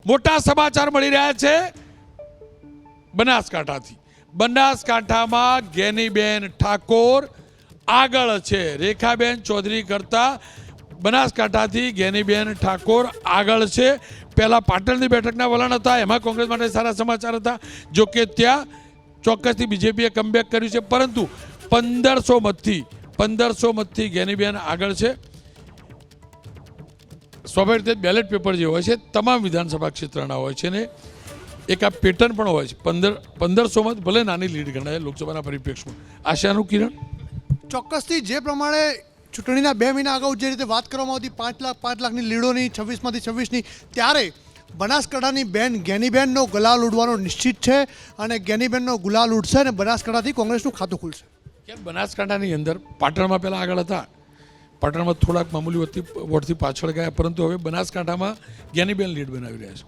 મોટા સમાચાર મળી રહ્યા છે બનાસકાંઠાથી. બનાસકાંઠામાં ગેનીબેન ઠાકોર આગળ છે. રેખાબેન ચૌધરી કરતા બનાસકાંઠાથી ગેનીબેન ઠાકોર આગળ છે. પહેલા પાટણની બેઠકના વલણ હતા, એમાં કોંગ્રેસ માટે સારા સમાચાર હતા. જો કે ત્યાં ચોક્કસથી બીજેપીએ કમબેક કર્યું છે, પરંતુ 1500 મતથી ગેનીબેન આગળ છે. સ્વાભાવિક રીતે બેલેટ પેપર જે હોય છે તમામ વિધાનસભા ક્ષેત્રના હોય છે ને એક આ પેટર્ન પણ હોય છે. 1500 મત ભલે નાની લીડ ગણાય લોકસભાના પરિપ્રેક્ષમાં. આશાનું કિરણ ચોક્કસથી જે પ્રમાણે ચૂંટણીના 2 મહિના અગાઉ જે રીતે વાત કરવામાં આવતી 5 લાખની લીડોની 26માંથી 26ની, ત્યારે બનાસકાંઠાની બેન ગેનીબેનનો ગુલાલ ઉડવાનો નિશ્ચિત છે અને ગેનીબેનનો ગુલાલ ઉડશે અને બનાસકાંઠાથી કોંગ્રેસનું ખાતું ખુલશે. કેમ બનાસકાંઠાની અંદર પાટણમાં પહેલાં આગળ હતા, પાટણમાં થોડાક મામૂલી વોટથી પાછળ ગયા, પરંતુ હવે બનાસકાંઠામાં ગેનીબેન લીડ બનાવી રહ્યા છે.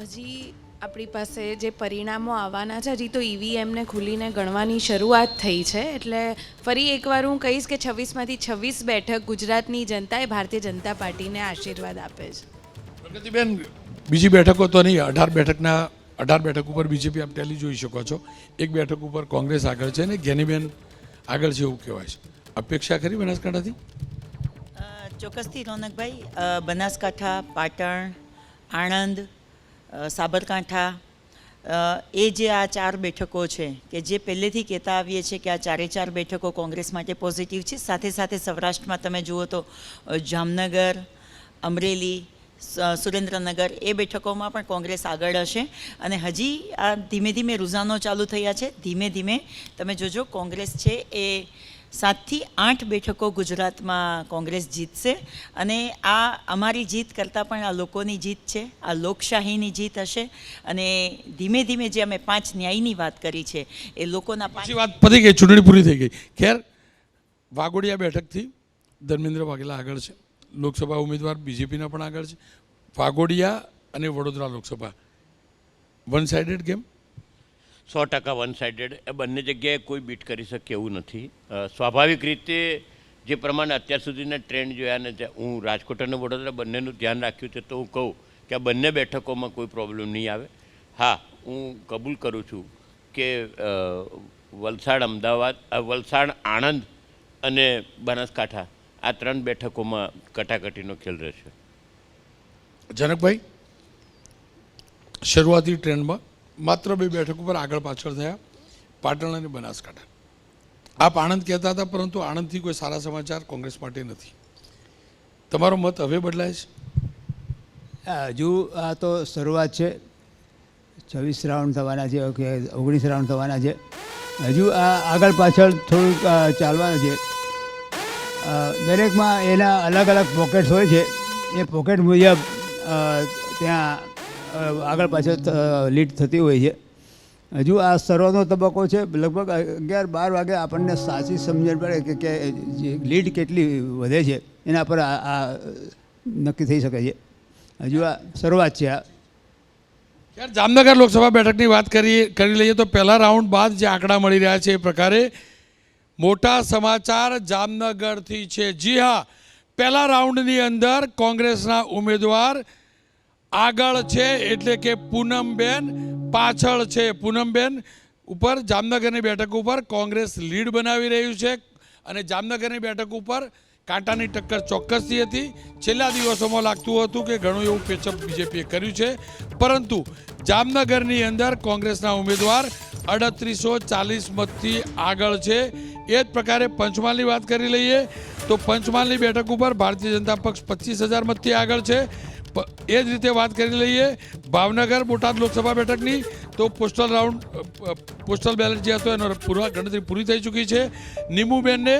હજી આપણી પાસે જે પરિણામો આવવાના છે, હજી તો ઈવીએમને ખુલીને ગણવાની શરૂઆત થઈ છે. એટલે ફરી એકવાર હું કહીશ કે 26માંથી 26 બેઠક ગુજરાતની જનતાએ ભારતીય જનતા પાર્ટીને આશીર્વાદ આપે છે. પ્રગતિબેન, બીજી બેઠકો તો નહીં, 18 બેઠક ઉપર બીજેપી આપ ટેલી જોઈ શકો છો. એક બેઠક ઉપર કોંગ્રેસ આગળ છે ને ગેનીબેન આગળ છે એવું કહેવાય છે. અપેક્ષા કરી બનાસકાંઠાથી? ચોક્કસથી રોનકભાઈ, બનાસકાંઠા, પાટણ, આણંદ, સાબરકાંઠા, એ જે આ 4 બેઠકો છે કે જે પહેલેથી કહેતા આવીએ છીએ કે આ 4 બેઠકો કોંગ્રેસ માટે પોઝિટિવ છે. સાથે સાથે સૌરાષ્ટ્રમાં તમે જુઓ તો જામનગર, અમરેલી, સુરેન્દ્રનગર, એ બેઠકોમાં પણ કોંગ્રેસ આગળ હશે. અને હજી આ ધીમે ધીમે રૂઝાનો ચાલુ થયા છે. ધીમે ધીમે તમે જોજો કોંગ્રેસ છે એ 7થી 8 બેઠકો ગુજરાતમાં કોંગ્રેસ જીતશે. અને આ અમારી જીત કરતાં પણ આ લોકોની જીત છે, આ લોકશાહીની જીત હશે. અને ધીમે ધીમે જે અમે 5 ન્યાયની વાત કરી છે એ લોકોના વાત પતી ગઈ, ચૂંટણી પૂરી થઈ ગઈ. ખેર, વાઘોડિયા બેઠકથી ધર્મેન્દ્ર વાઘેલા આગળ છે. લોકસભા ઉમેદવાર બીજેપીના પણ આગળ છે. વાઘોડિયા અને વડોદરા લોકસભા વન સાઇડેડ કેમ? 100% વન સાઇડેડ. એ બંને જગ્યાએ કોઈ બીટ કરી શકે એવું નથી. સ્વાભાવિક રીતે જે પ્રમાણે અત્યાર સુધીના ટ્રેન્ડ જોયા ને હું રાજકોટ અને વડોદરા બંનેનું ધ્યાન રાખ્યું છે, તો હું કહું કે આ બંને બેઠકોમાં કોઈ પ્રોબ્લેમ નહીં આવે. હા, હું કબૂલ કરું છું કે વલસાડ, આણંદ અને બનાસકાંઠા, આ 3 બેઠકોમાં કટાકટીનો ખેલ રહેશે. જનકભાઈ, શરૂઆતી ટ્રેન્ડમાં માત્ર 2 બેઠક ઉપર આગળ પાછળ થયા, પાટણ અને બનાસકાંઠા. આપ આણંદ કહેતા હતા, પરંતુ આણંદથી કોઈ સારા સમાચાર કોંગ્રેસ માટે નથી. તમારો મત હવે બદલાય છે? હજુ આ તો શરૂઆત છે. 26 રાઉન્ડ થવાના છે કે 19 રાઉન્ડ થવાના છે. હજુ આ આગળ પાછળ થોડુંક ચાલવાનું છે. દરેકમાં એના અલગ અલગ પોકેટ્સ હોય છે. એ પોકેટ મુજબ ત્યાં આગળ પાછળ લીડ થતી હોય છે. હજુ આ શરૂઆતનો તબક્કો છે. લગભગ 11-12 વાગે આપણને સાચી સમજણ પડે કે લીડ કેટલી વધે છે એના પર આ નક્કી થઈ શકે છે. હજુ આ શરૂઆત છે. યાર, જામનગર લોકસભા બેઠકની વાત કરી લઈએ તો પહેલા રાઉન્ડ બાદ જે આંકડા મળી રહ્યા છે એ પ્રકારે મોટા સમાચાર જામનગરથી છે. જી હા, પહેલા રાઉન્ડની અંદર કોંગ્રેસના ઉમેદવાર આગળ છે, એટલે કે પૂનમબેન પાછળ છે. પૂનમબેન ઉપર જામનગરની બેઠક ઉપર કોંગ્રેસ લીડ બનાવી રહ્યું છે અને જામનગરની બેઠક ઉપર કાંટાની ટક્કર ચોક્કસથી હતી. છેલ્લા દિવસોમાં લાગતું હતું કે ઘણું એવું પેચઅપ બીજેપીએ કર્યું છે, પરંતુ જામનગરની અંદર કોંગ્રેસના ઉમેદવાર 3840 મતથી આગળ છે. એ જ પ્રકારે પંચમહાલની વાત કરી લઈએ તો પંચમહાલની બેઠક ઉપર ભારતીય જનતા પક્ષ 25,000 મતથી આગળ છે. એ જ રીતે વાત કરી લઈએ ભાવનગર બોટાદ લોકસભા બેઠકની તો પોસ્ટલ બેલેટ જે હતો એનો ગણતરી પૂરી થઈ ચૂકી છે. નીમુબેનને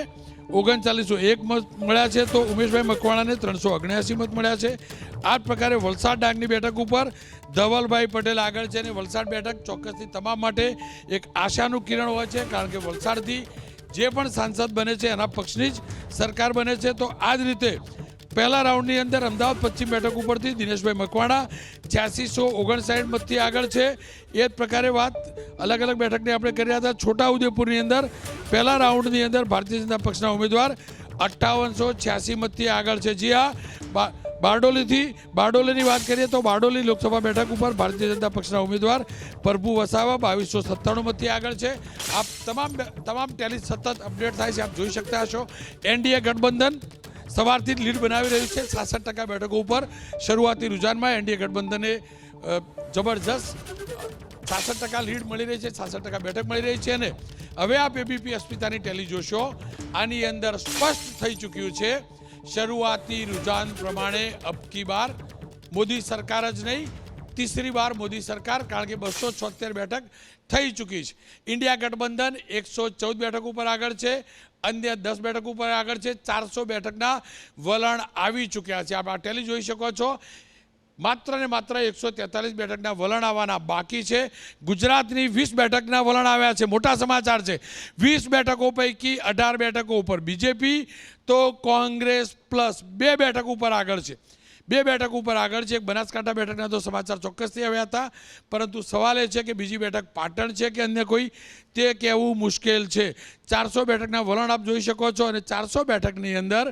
3901 મત મળ્યા છે, તો ઉમેશભાઈ મકવાણાને 379 મત મળ્યા છે. આ જ પ્રકારે વલસાડ ડાંગની બેઠક ઉપર ધવલભાઈ પટેલ આગળ છે અને વલસાડ બેઠક ચોક્કસથી તમામ માટે એક આશાનું કિરણ હોય છે, કારણ કે વલસાડથી જે પણ સાંસદ બને છે એના પક્ષની જ સરકાર બને છે. તો આ જ રીતે પહેલા રાઉન્ડની અંદર અમદાવાદ પશ્ચિમ બેઠક ઉપરથી દિનેશભાઈ મકવાણા 8659 મતથી આગળ છે. એ જ પ્રકારે વાત અલગ અલગ બેઠકની આપણે કરી રહ્યા હતા. છોટાઉદેપુરની અંદર પહેલા રાઉન્ડની અંદર ભારતીય જનતા પક્ષના ઉમેદવાર 5886 મતથી આગળ છે. જી હા, બારડોલીની વાત કરીએ તો બારડોલી લોકસભા બેઠક ઉપર ભારતીય જનતા પક્ષના ઉમેદવાર પ્રભુ વસાવા 2297 મતથી આગળ છે. આપ તમામ ટેલી સતત અપડેટ થાય છે, આપ જોઈ શકતા હશો. એનડીએ ગઠબંધન સવારથી જ લીડ બનાવી રહ્યું છે. 66% બેઠકો ઉપર શરૂઆતી રુઝાનમાં એનડીએ ગઠબંધને જબરજસ્ત 66% લીડ મળી રહી છે, 66% બેઠક મળી રહી છે. અને હવે આપ એબીપી અસ્મિતાની ટેલી જોશો, આની અંદર સ્પષ્ટ થઈ ચૂક્યું છે શરૂઆતી રુઝાન પ્રમાણે અબકી બાર મોદી સરકાર જ નહીં, તીસરી બાર મોદી સરકાર, કારણ કે 276 બેઠક થઈ ચૂકી છે. ઇન્ડિયા ગઠબંધન 114 બેઠક ઉપર આગળ છે, અન્ય 10 બેઠક ઉપર આગળ છે. 400 બેઠકના વલણ આવી ચૂક્યા છે. આપ આ ટેલી જોઈ શકો છો. માત્ર ને માત્ર 143 બેઠકના વલણ આવવાના બાકી છે. ગુજરાતની 20 બેઠકના વલણ આવ્યા છે. મોટા સમાચાર છે. 20 બેઠકો પૈકી 18 બેઠકો ઉપર બીજેપી, તો કોંગ્રેસ પ્લસ 2 બેઠક ઉપર આગળ છે. 2 બેઠક ઉપર આગળ છે. બનાસકાંઠા બેઠકના તો સમાચાર ચોક્કસથી આવ્યા હતા, પરંતુ સવાલ એ છે કે બીજી બેઠક પાટણ છે કે અન્ય કોઈ, તે કહેવું મુશ્કેલ છે. 400 બેઠકના વલણ આપ જોઈ શકો છો. અને 400 બેઠકની અંદર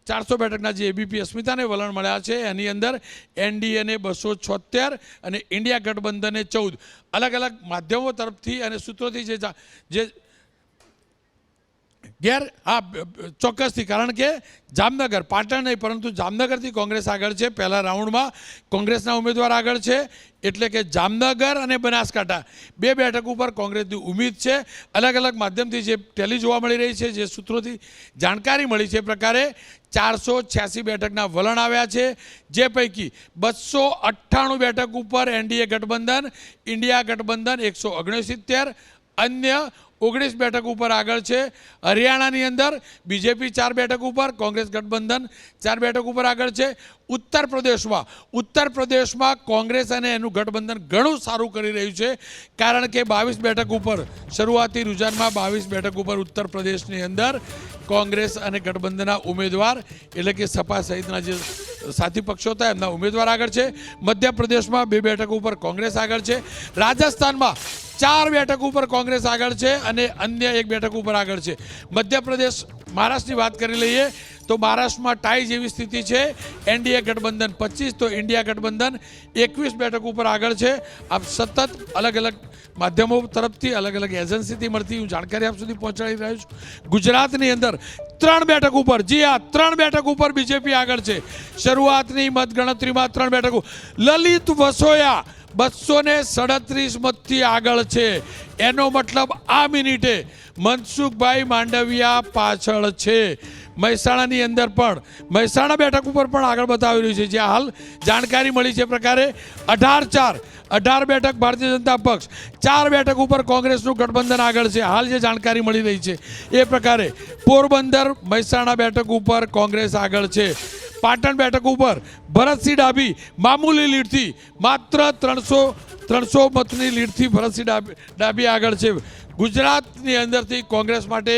400 બેઠકના જે એબીપી અસ્મિતાને વલણ મળ્યા છે એની અંદર એનડીએને 276 અને ઇન્ડિયા ગઠબંધને 14. અલગ અલગ માધ્યમો તરફથી અને સૂત્રોથી જે ચોક્કસથી, કારણ કે જામનગર, પાટણ નહીં પરંતુ જામનગરથી કોંગ્રેસ આગળ છે. પહેલા રાઉન્ડમાં કોંગ્રેસના ઉમેદવાર આગળ છે, એટલે કે જામનગર અને બનાસકાંઠા 2 બેઠક ઉપર કોંગ્રેસની ઉમ્મીદ છે. અલગ અલગ માધ્યમથી જે ટેલી જોવા મળી રહી છે, જે સૂત્રોથી જાણકારી મળી છે એ પ્રકારે 486 બેઠકના વલણ આવ્યા છે, જે પૈકી 298 બેઠક ઉપર એનડીએ ગઠબંધન, ઇન્ડિયા ગઠબંધન 169, અન્ય 19 બેઠક ઉપર આગળ છે. હરિયાણાની અંદર બીજેપી 4 બેઠક ઉપર, કોંગ્રેસ ગઠબંધન 4 બેઠક ઉપર આગળ છે. ઉત્તર પ્રદેશમાં કોંગ્રેસ અને એનું ગઠબંધન ઘણું સારું કરી રહ્યું છે, કારણ કે 22 બેઠક ઉપર શરૂઆતી રુઝાનમાં 22 બેઠક ઉપર ઉત્તર પ્રદેશની અંદર કોંગ્રેસ અને ગઠબંધનના ઉમેદવાર, એટલે કે સપા સહિતના જે સાથી પક્ષો હતા એમના ઉમેદવાર આગળ છે. મધ્યપ્રદેશમાં 2 બેઠક ઉપર કોંગ્રેસ આગળ છે. રાજસ્થાનમાં 4 બેઠક ઉપર કોંગ્રેસ આગળ છે અને અન્ય 1 બેઠક ઉપર આગળ છે. મધ્યપ્રદેશ, મહારાષ્ટ્રની વાત કરી લઈએ તો મહારાષ્ટ્રમાં ટાઈ જેવી સ્થિતિ છે. એનડીએ ગઠબંધન 25, તો ઇન્ડિયા ગઠબંધન 21 બેઠક ઉપર આગળ છે. આપ સતત અલગ અલગ માધ્યમો તરફથી, અલગ અલગ એજન્સીથી મળતી હું જાણકારી આપ સુધી પહોંચાડી રહ્યો છું. ગુજરાતની અંદર 3 બેઠક ઉપર, જી હા 3 બેઠક ઉપર બીજેપી આગળ છે. શરૂઆતની મતગણતરીમાં 3 બેઠકો. લલિત વસોયા 237 મતથી આગળ છે. એનો મતલબ આ મિનિટે મનસુખભાઈ માંડવિયા પાછળ છે. મહેસાણાની અંદર પણ, મહેસાણા બેઠક ઉપર પણ આગળ બતાવી રહ્યું છે. જ્યાં હાલ જાણકારી મળી છે પ્રકારે 18 બેઠક ભારતીય જનતા પક્ષ, 4 બેઠક ઉપર કોંગ્રેસનું ગઠબંધન આગળ છે. હાલ જે જાણકારી મળી રહી છે એ પ્રકારે પોરબંદર, મહેસાણા બેઠક ઉપર કોંગ્રેસ આગળ છે. પાટણ બેઠક ઉપર ભરતસિંહ ડાભી મામૂલી લીડથી, માત્ર 300 મતની લીડથી ભરતસિંહ ડાભી આગળ છે. ગુજરાતની અંદરથી કોંગ્રેસ માટે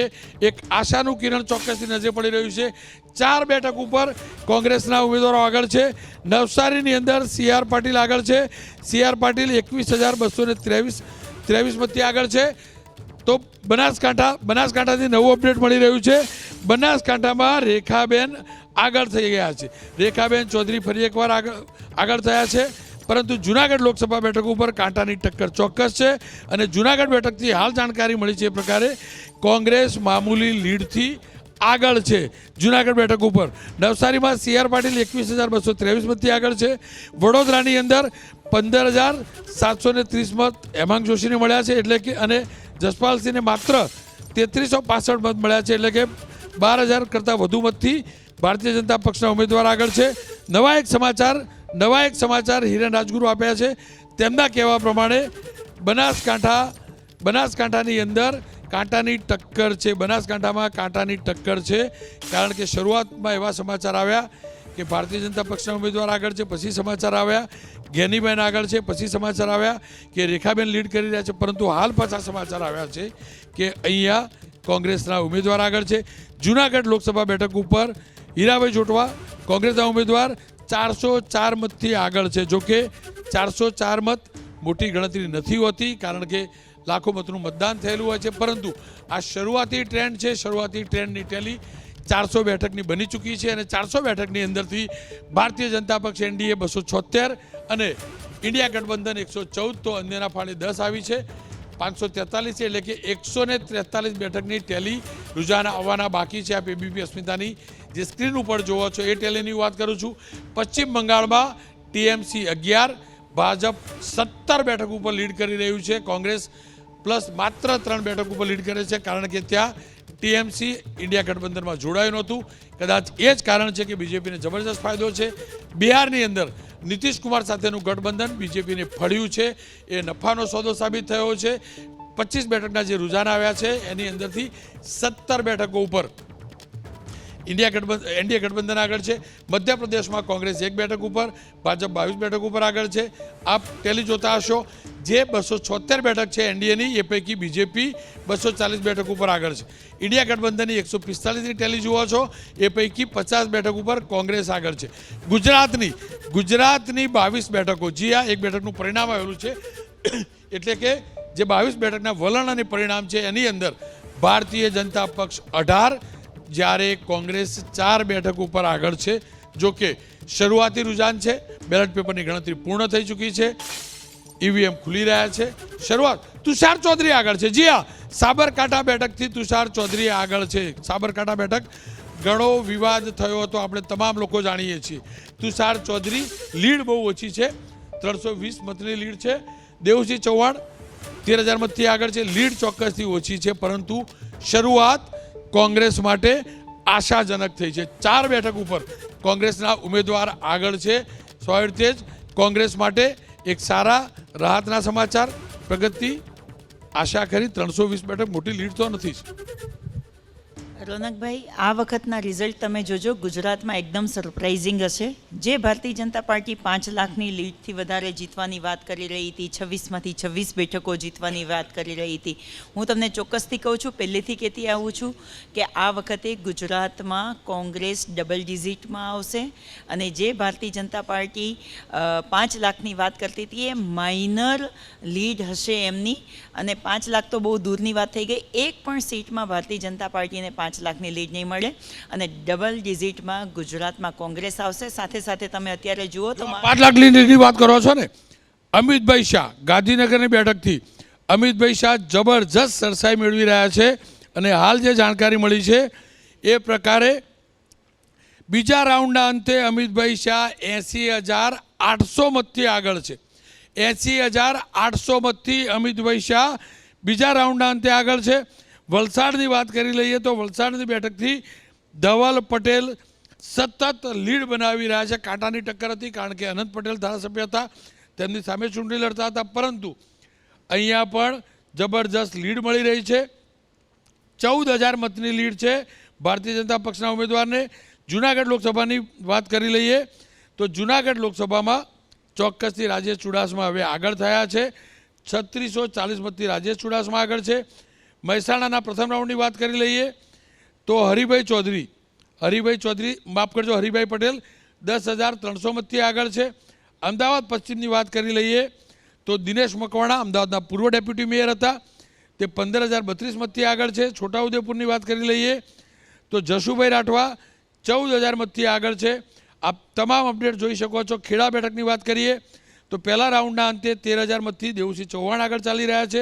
એક આશાનું કિરણ ચોક્કસથી નજરે પડી રહ્યું છે. 4 બેઠક ઉપર કોંગ્રેસના ઉમેદવારો આગળ છે. નવસારીની અંદર CR પાટીલ આગળ છે. CR પાટીલ 21,223 મતથી આગળ છે. તો બનાસકાંઠાથી નવું અપડેટ મળી રહ્યું છે. બનાસકાંઠામાં રેખાબેન આગળ થઈ ગયા છે. રેખાબેન ચૌધરી ફરી એકવાર આગળ થયા છે, પરંતુ જુનાગઢ લોકસભા બેઠક ઉપર કાંટાની ટક્કર ચોક્કસ છે. અને જુનાગઢ બેઠકથી હાલ જાણકારી મળી છે એ પ્રકારે કોંગ્રેસ મામૂલી લીડથી આગળ છે. જુનાગઢ બેઠક ઉપર નવસારીમાં CR પાટીલ 21,223 મતથી આગળ છે. વડોદરાની અંદર 15,730 મત હેમાંગ જોશીને મળ્યા છે, એટલે કે, અને જસપાલસિંહને માત્ર 3365 મત મળ્યા છે, એટલે કે 12,000 કરતાં વધુ મતથી ભારતીય જનતા પક્ષના ઉમેદવાર આગળ છે. નવા એક સમાચાર હિરેન રાજગુરુ આપ્યા છે. તેમના કહેવા પ્રમાણે બનાસકાંઠાની અંદર કાંટાની ટક્કર છે. બનાસકાંઠામાં કાંટાની ટક્કર છે, કારણ કે શરૂઆતમાં એવા સમાચાર આવ્યા કે ભારતીય જનતા પક્ષના ઉમેદવાર આગળ છે, પછી સમાચાર આવ્યા જ્ઞાનીબેન આગળ છે, પછી સમાચાર આવ્યા કે રેખાબેન લીડ કરી રહ્યા છે, પરંતુ હાલ પાછા સમાચાર આવ્યા છે કે અહીંયા કોંગ્રેસના ઉમેદવાર આગળ છે. જૂનાગઢ લોકસભા બેઠક ઉપર હીરાભાઈ જોટવા કોંગ્રેસના ઉમેદવાર 404 મતથી આગળ છે. જોકે 404 મત મોટી ગણતરી નથી હોતી, કારણ કે લાખો મતનું મતદાન થયેલું હોય છે, પરંતુ આ શરૂઆતી ટ્રેન્ડ છે. શરૂઆતી ટ્રેન્ડની ટેલી 400 બેઠકની બની ચૂકી છે અને 400 બેઠકની અંદરથી ભારતીય જનતા પક્ષ NDA 276 અને ઇન્ડિયા ગઠબંધન 114, તો અન્યના ફાળે 10 આવી છે. 543 એટલે કે 143 બેઠકની ટેલી રૂઝાન આવવાના બાકી છે. આપ એબીપી અસ્મિતાની જે સ્ક્રીન ઉપર જોવો છો એ ટેલીની વાત કરું છું. પશ્ચિમ બંગાળમાં TMC 11, ભાજપ 17 બેઠક ઉપર લીડ કરી રહ્યું છે. કોંગ્રેસ પ્લસ માત્ર 3 બેઠક ઉપર લીડ કરે છે, કારણ કે ત્યાં TMC ઇન્ડિયા ગઠબંધનમાં જોડાયું નહોતું. કદાચ એ જ કારણ છે કે બીજેપીને જબરજસ્ત ફાયદો છે. બિહારની અંદર નીતિશ કુમાર સાથેનું ગઠબંધન બીજેપીને ફળ્યું છે, એ નફાનો સોદો સાબિત થયો છે. 25 બેઠકના જે રૂઝાન આવ્યા છે એની અંદરથી 17 બેઠકો ઉપર NDA ગઠબંધન આગળ છે. મધ્યપ્રદેશમાં કોંગ્રેસ 1 બેઠક ઉપર, ભાજપ 22 બેઠક ઉપર આગળ છે. આપ ટેલી જોતા હશો, જે 276 બેઠક છે NDAની, એ પૈકી બીજેપી 240 બેઠક ઉપર આગળ છે. ઇન્ડિયા ગઠબંધનની 145ની ટેલી જુઓ છો, એ પૈકી 50 બેઠક ઉપર કોંગ્રેસ આગળ છે. ગુજરાતની 22 બેઠકો, જી આ 1 બેઠકનું પરિણામ આવેલું છે, એટલે કે જે 22 બેઠકના વલણ અને પરિણામ છે એની અંદર ભારતીય જનતા પક્ષ 18, જ્યારે કોંગ્રેસ 4 બેઠક ઉપર આગળ છે. જો કે શરૂઆતી રૂઝાન છે, બેલેટ પેપરની ગણતરી પૂર્ણ થઈ ચૂકી છે, EVM ખુલી રહ્યા છે. શરૂઆત તુષાર ચૌધરી આગળ છે. જી હા, સાબરકાંઠા બેઠકથી તુષાર ચૌધરી આગળ છે. સાબરકાંઠા બેઠક ઘણો વિવાદ થયો હતો, આપણે તમામ લોકો જાણીએ છીએ. તુષાર ચૌધરી લીડ બહુ ઓછી છે, 320 મતની લીડ છે. દેવસિંહ ચૌહાણ 13,000 મતથી આગળ છે. લીડ ચોક્કસથી ઓછી છે, પરંતુ શરૂઆત કોંગ્રેસ માટે આશાજનક થઈ છે. 4 બેઠક ઉપર કોંગ્રેસના ઉમેદવાર આગળ છે. સ્વાભાવિક રીતે જ કોંગ્રેસ માટે એક સારા રાહતના સમાચાર. પ્રગતિ આશા કરી 320 બેઠક મોટી લીડ તો નથી જ. રોનકભાઈ, આ વખતના રિઝલ્ટ તમે જોજો, ગુજરાતમાં એકદમ સરપ્રાઇઝિંગ હશે. જે ભારતીય જનતા પાર્ટી 5 લાખની લીડથી વધારે જીતવાની વાત કરી રહી હતી, 26માંથી 26 બેઠકો જીતવાની વાત કરી રહી હતી, હું તમને ચોક્કસથી કહું છું, પહેલેથી કહેતી આવું છું કે આ વખતે ગુજરાતમાં કોંગ્રેસ ડબલ ડિઝિટમાં આવશે. અને જે ભારતીય જનતા પાર્ટી 5 લાખની વાત કરતી હતી, એ માઇનર લીડ હશે એમની. અને 5 લાખ તો બહુ દૂરની વાત થઈ ગઈ. એક પણ સીટમાં ભારતીય જનતા પાર્ટીને 5 લાખની લીડ નહીં મળે. અને ડબલ ડિઝિટમાં ગુજરાતમાં કોંગ્રેસ આવશે. સાથે સાથે તમે અત્યારે જુઓ તો 5 લાખ લીડની વાત કરો છો ને, અમિતભાઈ શાહ ગાંધીનગરની બેઠકથી અમિતભાઈ શાહ જબરજસ્ત સરસાઈ મેળવી રહ્યા છે. અને હાલ જે જાણકારી મળી છે એ પ્રકારે બીજા રાઉન્ડના અંતે અમિતભાઈ શાહ 80,800 મતથી આગળ છે. 80,800 મતથી અમિતભાઈ શાહ બીજા રાઉન્ડના અંતે આગળ છે. વલસાડની વાત કરી લઈએ તો વલસાડની બેઠકથી ધવલ પટેલ સતત લીડ બનાવી રહ્યા છે. કાંટાની ટક્કર હતી, કારણ કે અનંત પટેલ ધારાસભ્ય હતા, તેમની સામે ચૂંટણી લડતા હતા, પરંતુ અહીંયા પણ જબરજસ્ત લીડ મળી રહી છે. 14,000 મતની લીડ છે ભારતીય જનતા પક્ષના ઉમેદવારને. જૂનાગઢ લોકસભાની વાત કરી લઈએ તો જૂનાગઢ લોકસભામાં ચોક્કસથી રાજેશ ચુડાસમા હવે આગળ થયા છે. 3640 મતથી રાજેશ ચુડાસમા આગળ છે. મહેસાણાના પ્રથમ રાઉન્ડની વાત કરી લઈએ તો હરિભાઈ ચૌધરી માફ કરજો, હરિભાઈ પટેલ 10,300 મતથી આગળ છે. અમદાવાદ પશ્ચિમની વાત કરી લઈએ તો દિનેશ મકવાણા અમદાવાદના પૂર્વ ડેપ્યુટી મેયર હતા, તે 15,032 મતથી આગળ છે. છોટાઉદેપુરની વાત કરી લઈએ તો જશુભાઈ રાઠવા 14,000 મતથી આગળ છે. આપ તમામ અપડેટ જોઈ શકો છો. ખેડા બેઠકની વાત કરીએ તો પહેલા રાઉન્ડના અંતે 13,000 મતથી દેવુસિંહ ચૌહાણ આગળ ચાલી રહ્યા છે.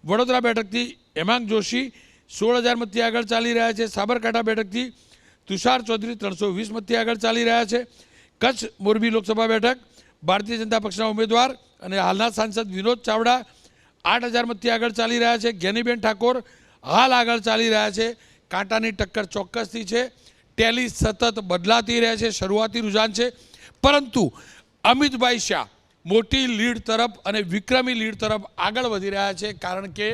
વડોદરા બેઠકથી હેમાંગ જોશી 16,000 મતથી આગળ ચાલી રહ્યા છે. સાબરકાંઠા બેઠકથી તુષાર ચૌધરી 320 મતથી આગળ ચાલી રહ્યા છે. કચ્છ મોરબી લોકસભા બેઠક ભારતીય જનતા પક્ષના ઉમેદવાર અને હાલના સાંસદ વિનોદ ચાવડા 8,000 મતથી આગળ ચાલી રહ્યા છે. જ્ઞાનીબેન ઠાકોર હાલ આગળ ચાલી રહ્યા છે. કાંટાની ટક્કર ચોક્કસથી છે. ટેલી સતત બદલાતી રહે છે, શરૂઆતી રૂઝાન છે, પરંતુ અમિતભાઈ શાહ મોટી લીડ તરફ અને વિક્રમી લીડ તરફ આગળ વધી રહ્યા છે. કારણ કે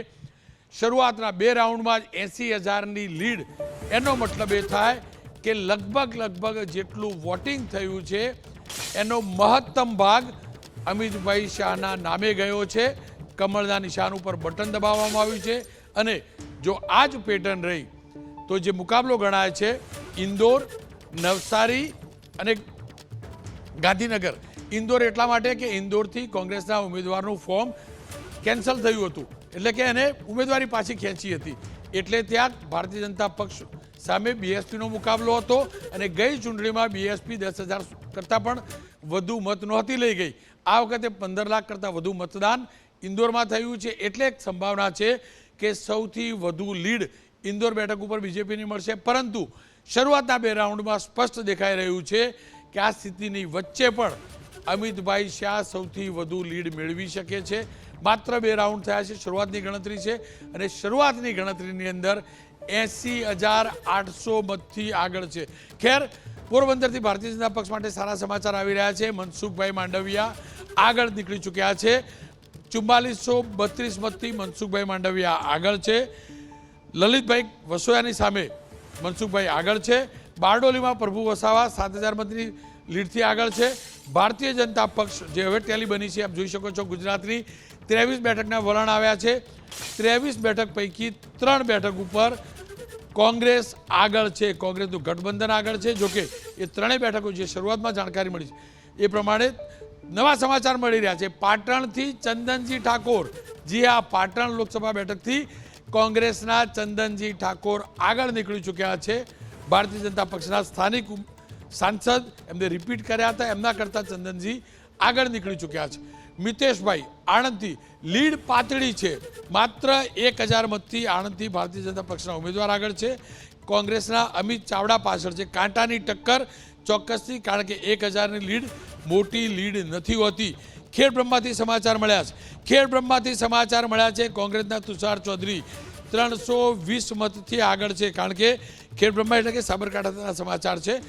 શરૂઆતના 2 રાઉન્ડમાં જ 80,000ની લીડ, એનો મતલબ એ થાય કે લગભગ જેટલું વોટિંગ થયું છે એનો મહત્તમ ભાગ અમિતભાઈ શાહના નામે ગયો છે. કમળના નિશાન ઉપર બટન દબાવવામાં આવ્યું છે. અને જો આ જ પેટર્ન રહી તો જે મુકાબલો ગણાય છે ઇન્દોર, નવસારી અને ગાંધીનગર. ઇન્દોર એટલા માટે કે ઇન્દોરથી કોંગ્રેસના ઉમેદવારનું ફોર્મ કેન્સલ થયું હતું, એટલે કે એને ઉમેદવારી પાછી ખેંચી હતી, એટલે ત્યાં ભારતીય જનતા પક્ષ સામે બીએસપીનો મુકાબલો હતો અને ગઈ ચૂંટણીમાં બીએસપી 10,000 કરતાં પણ વધુ મત નહોતી લઈ ગઈ. આ વખતે 15 લાખ કરતાં વધુ મતદાન ઇન્દોરમાં થયું છે, એટલે એક સંભાવના છે કે સૌથી વધુ લીડ ઇન્દોર બેઠક ઉપર બીજેપીની મળશે. પરંતુ શરૂઆતના 2 રાઉન્ડમાં સ્પષ્ટ દેખાઈ રહ્યું છે કે આ સ્થિતિની વચ્ચે પણ અમિતભાઈ શાહ સૌથી વધુ લીડ મેળવી શકે છે. માત્ર 2 રાઉન્ડ થયા છે, શરૂઆતની ગણતરી છે અને શરૂઆતની ગણતરીની અંદર 80,800 મતથી આગળ છે. ખેર, પોરબંદરથી ભારતીય જનતા પક્ષ માટે સારા સમાચાર આવી રહ્યા છે. મનસુખભાઈ માંડવિયા આગળ નીકળી ચૂક્યા છે. 4432 મતથી મનસુખભાઈ માંડવિયા આગળ છે. લલિતભાઈ વસોયાની સામે મનસુખભાઈ આગળ છે. બારડોલીમાં પ્રભુ વસાવા 7,000 મતની લીડથી આગળ છે. ભારતીય જનતા પક્ષ જે હવે ટેલી બની છે, આપ જોઈ શકો છો, ગુજરાતની 23 બેઠકના વલણ આવ્યા છે. 23 બેઠક પૈકી 3 બેઠક ઉપર કોંગ્રેસ આગળ છે, કોંગ્રેસનું ગઠબંધન આગળ છે. જોકે એ 3 બેઠકો જે શરૂઆતમાં જાણકારી મળી છે એ પ્રમાણે નવા સમાચાર મળી રહ્યા છે. પાટણથી ચંદનજી ઠાકોર, જી હા, પાટણ લોકસભા બેઠકથી કોંગ્રેસના ચંદનજી ઠાકોર આગળ નીકળી ચૂક્યા છે. ભારતીય જનતા પક્ષના સ્થાનિક સાંસદ એમને રિપીટ કર્યા હતા, એમના કરતાં ચંદનજી આગળ નીકળી ચૂક્યા છે. મિતેશભાઈ આણંદથી લીડ પાતળી છે, માત્ર 1,000 મતથી આણંદથી ભારતીય જનતા પક્ષના ઉમેદવાર આગળ છે. કોંગ્રેસના અમિત ચાવડા પાછળ છે. કાંટાની ટક્કર ચોક્કસથી, કારણ કે 1,000ની લીડ મોટી લીડ નથી હોતી. ખેડબ્રહ્માથી સમાચાર મળ્યા છે. ખેડબ્રહ્માથી સમાચાર મળ્યા છે કોંગ્રેસના તુષાર ચૌધરી 320 મતથી આગળ છે, કારણ કે ખેડબ્રહ્મા એટલે કે સાબરકાંઠાના સમાચાર છે.